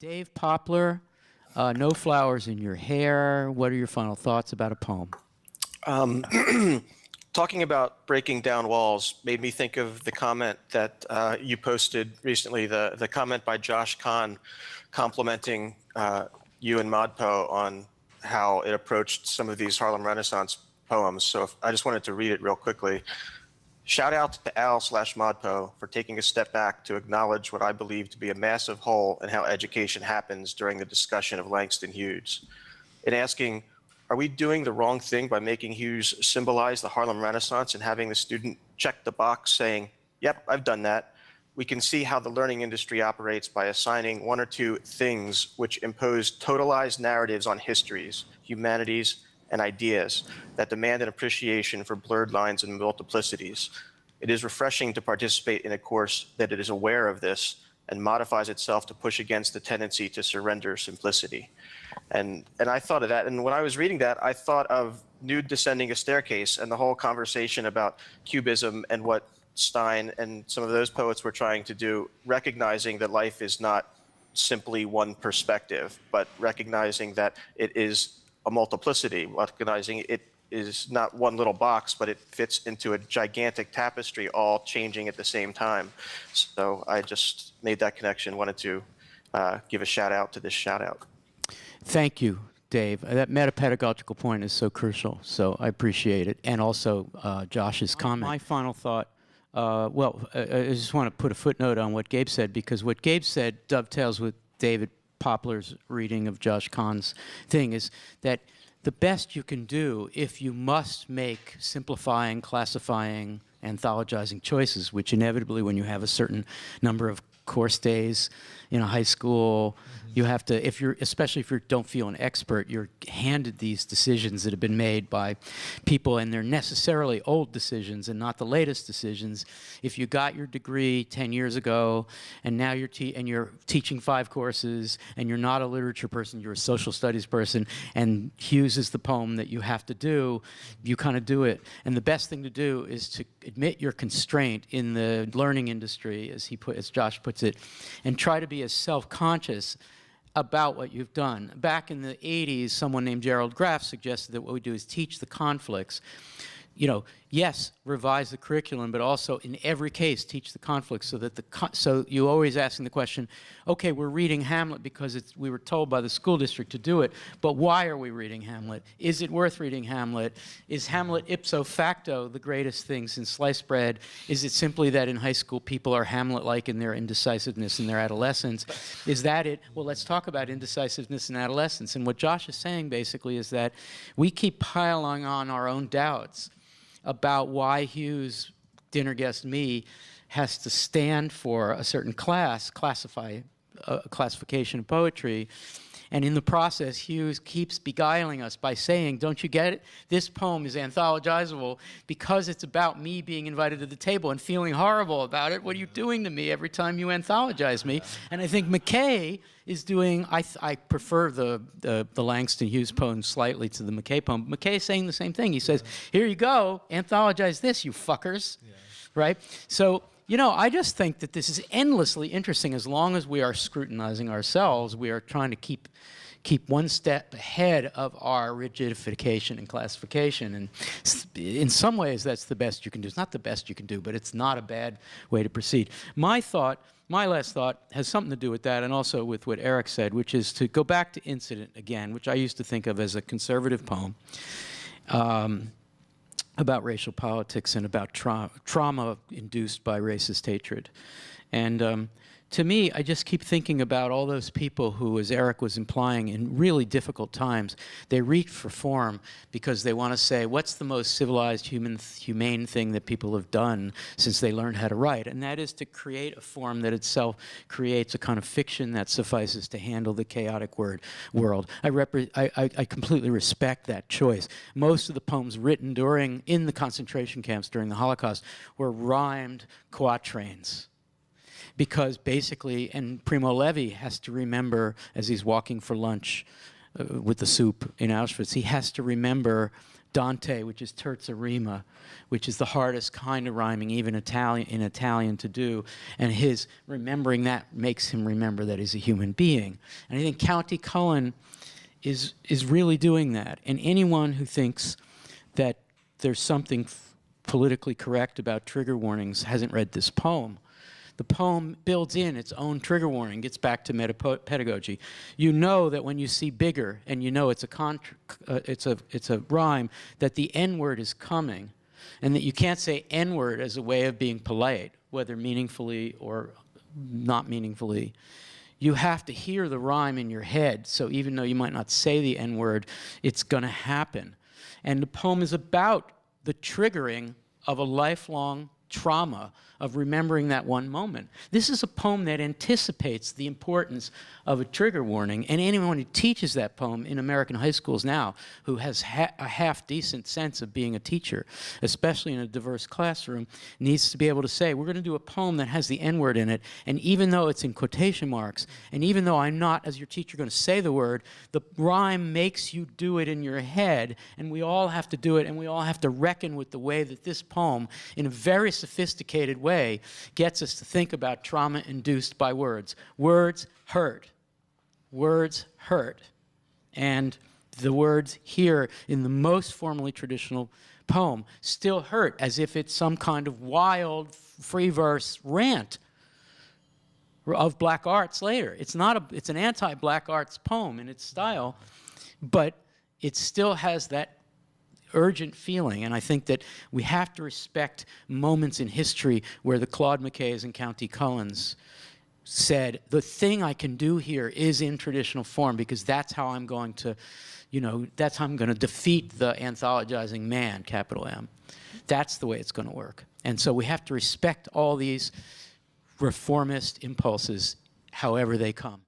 Dave Poplar, No Flowers in Your Hair. What are your final thoughts about a poem? Talking about breaking down walls made me think of the comment that you posted recently, the comment by Josh Kahn complimenting you and ModPo on how it approached some of these Harlem Renaissance poems. So I just wanted to read it real quickly. Shout out to Al/ModPo for taking a step back to acknowledge what I believe to be a massive hole in how education happens during the discussion of Langston Hughes. In asking, are we doing the wrong thing by making Hughes symbolize the Harlem Renaissance and having the student check the box saying, yep, I've done that? We can see how the learning industry operates by assigning one or two things which impose totalized narratives on histories, humanities, and ideas that demand an appreciation for blurred lines and multiplicities. It is refreshing to participate in a course that it is aware of this and modifies itself to push against the tendency to surrender simplicity. And I thought of that, and when I was reading that, I thought of Nude Descending a Staircase and the whole conversation about cubism and what Stein and some of those poets were trying to do, recognizing that life is not simply one perspective, but recognizing that it is a multiplicity, recognizing it is not one little box, but it fits into a gigantic tapestry, all changing at the same time. So I just made that connection, wanted to give a shout out to this shout out. Thank you, Dave. That meta-pedagogical point is so crucial, so I appreciate it. And also Josh's comment. My final thought, I just want to put a footnote on what Gabe said, because what Gabe said dovetails with David Poplar's reading of Josh Kahn's thing, is that the best you can do if you must make simplifying, classifying, anthologizing choices, which inevitably when you have a certain number of course days in a high school, you have to, especially if you don't feel an expert, you're handed these decisions that have been made by people, and they're necessarily old decisions and not the latest decisions. If you got your degree 10 years ago and now you're teaching 5 courses and you're not a literature person, you're a social studies person, and Hughes is the poem that you have to do, you kind of do it. And the best thing to do is to admit your constraint in the learning industry, as Josh puts it, and try to be as self-conscious about what you've done. Back in the 80s, someone named Gerald Graff suggested that what we do is teach the conflicts. You know, yes, revise the curriculum, but also in every case teach the conflicts, so that so you always asking the question, okay, we're reading Hamlet because we were told by the school district to do it, but why are we reading Hamlet? Is it worth reading Hamlet? Is Hamlet ipso facto the greatest thing since sliced bread? Is it simply that in high school people are Hamlet-like in their indecisiveness in their adolescence? Is that it? Well, let's talk about indecisiveness in adolescence. And what Josh is saying basically is that we keep piling on our own doubts about why Hughes, dinner guest me, has to stand for a certain classification of poetry. And in the process, Hughes keeps beguiling us by saying, don't you get it? This poem is anthologizable because it's about me being invited to the table and feeling horrible about it. What are you doing to me every time you anthologize me? And I think McKay is doing, I prefer the Langston Hughes poem slightly to the McKay poem. McKay is saying the same thing. He says, here you go, anthologize this, you fuckers, right? So, you know, I just think that this is endlessly interesting. As long as we are scrutinizing ourselves, we are trying to keep one step ahead of our rigidification and classification. And in some ways, that's the best you can do. It's not the best you can do, but it's not a bad way to proceed. My last thought has something to do with that, and also with what Eric said, which is to go back to Incident again, which I used to think of as a conservative poem. About racial politics and about trauma induced by racist hatred. And to me, I just keep thinking about all those people who, as Eric was implying, in really difficult times, they reach for form because they want to say, what's the most civilized, humane thing that people have done since they learned how to write? And that is to create a form that itself creates a kind of fiction that suffices to handle the chaotic world. I completely respect that choice. Most of the poems written in the concentration camps during the Holocaust were rhymed quatrains. Because basically, and Primo Levi has to remember, as he's walking for lunch with the soup in Auschwitz, he has to remember Dante, which is terza rima, which is the hardest kind of rhyming, even in Italian to do. And his remembering that makes him remember that he's a human being. And I think County Cullen is really doing that. And anyone who thinks that there's something politically correct about trigger warnings hasn't read this poem. The poem builds in its own trigger warning, gets back to meta-pedagogy. You know that when you see bigger, and you know it's a rhyme, that the N-word is coming, and that you can't say N-word as a way of being polite, whether meaningfully or not meaningfully. You have to hear the rhyme in your head, so even though you might not say the N-word, it's going to happen. And the poem is about the triggering of a lifelong trauma of remembering that one moment. This is a poem that anticipates the importance of a trigger warning, and anyone who teaches that poem in American high schools now who has a half-decent sense of being a teacher, especially in a diverse classroom, needs to be able to say, we're going to do a poem that has the N-word in it, and even though it's in quotation marks, and even though I'm not, as your teacher, going to say the word, the rhyme makes you do it in your head, and we all have to do it, and we all have to reckon with the way that this poem, in a very sophisticated way, gets us to think about trauma induced by words. Words hurt. Words hurt. And the words here in the most formally traditional poem still hurt, as if it's some kind of wild free verse rant of black arts later. It's an anti-black arts poem in its style, but it still has that urgent feeling, and I think that we have to respect moments in history where the Claude McKays and County Cullens said, the thing I can do here is in traditional form, because that's how I'm going to, that's how I'm going to defeat the anthologizing man, capital M. That's the way it's going to work. And so we have to respect all these reformist impulses, however they come.